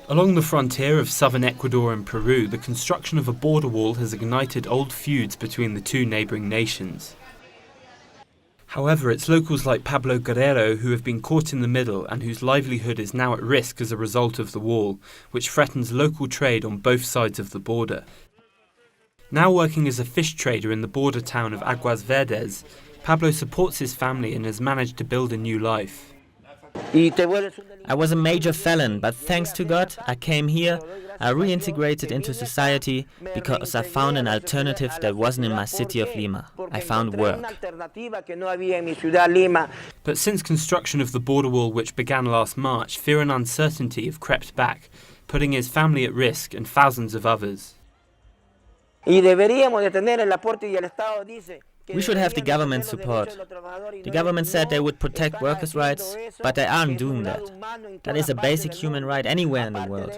Along the frontier of southern Ecuador and Peru, the construction of a border wall has ignited old feuds between the two neighbouring nations. However, it's locals like Pablo Guerrero who have been caught in the middle and whose livelihood is now at risk as a result of the wall, which threatens local trade on both sides of the border. Now working as a fish trader in the border town of Aguas Verdes, Pablo supports his family and has managed to build a new life. I was a major felon, but thanks to God, I came here, I reintegrated into society because I found an alternative that wasn't in my city of Lima. I found work. But since construction of the border wall, which began last March, fear and uncertainty have crept back, putting his family at risk and thousands of others. We should have the government support. The government said they would protect workers' rights, but they aren't doing that. That is a basic human right anywhere in the world.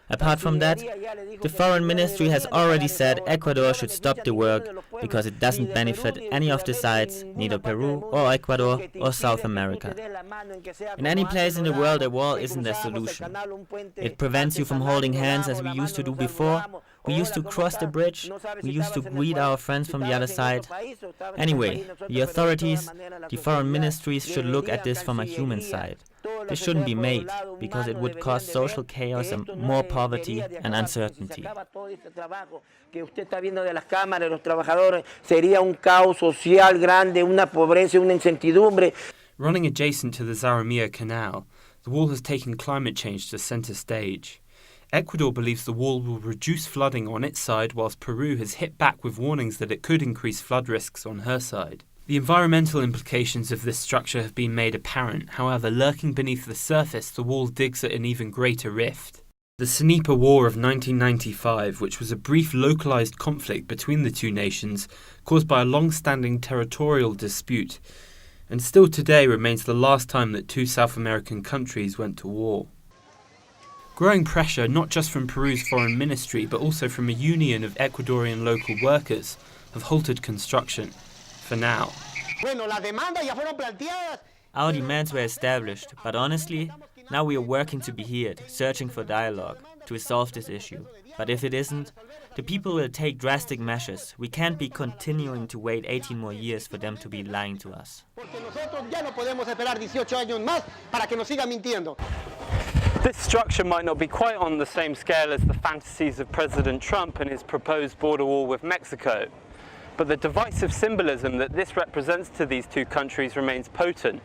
Apart from that, the foreign ministry has already said Ecuador should stop the work because it doesn't benefit any of the sides, neither Peru or Ecuador or South America. In any place in the world, a wall isn't a solution. It prevents you from holding hands as we used to do before. We used to cross the bridge, we used to greet our friends from the other side. Anyway, the authorities, the foreign ministries should look at this from a human side. This shouldn't be made, because it would cause social chaos and more poverty and uncertainty. Running adjacent to the Zaramilla Canal, the wall has taken climate change to centre stage. Ecuador believes the wall will reduce flooding on its side, whilst Peru has hit back with warnings that it could increase flood risks on her side. The environmental implications of this structure have been made apparent. However, lurking beneath the surface, the wall digs at an even greater rift. The Sanipa War of 1995, which was a brief localised conflict between the two nations, caused by a long-standing territorial dispute, and still today remains the last time that two South American countries went to war. Growing pressure, not just from Peru's foreign ministry, but also from a union of Ecuadorian local workers, have halted construction. For now. Our demands were established, but honestly, now we are working to be heard, searching for dialogue, to resolve this issue. But if it isn't, the people will take drastic measures. We can't be continuing to wait 18 more years for them to be lying to us. This structure might not be quite on the same scale as the fantasies of President Trump and his proposed border wall with Mexico, but the divisive symbolism that this represents to these two countries remains potent.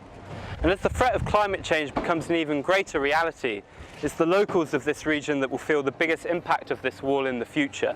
And as the threat of climate change becomes an even greater reality, it's the locals of this region that will feel the biggest impact of this wall in the future.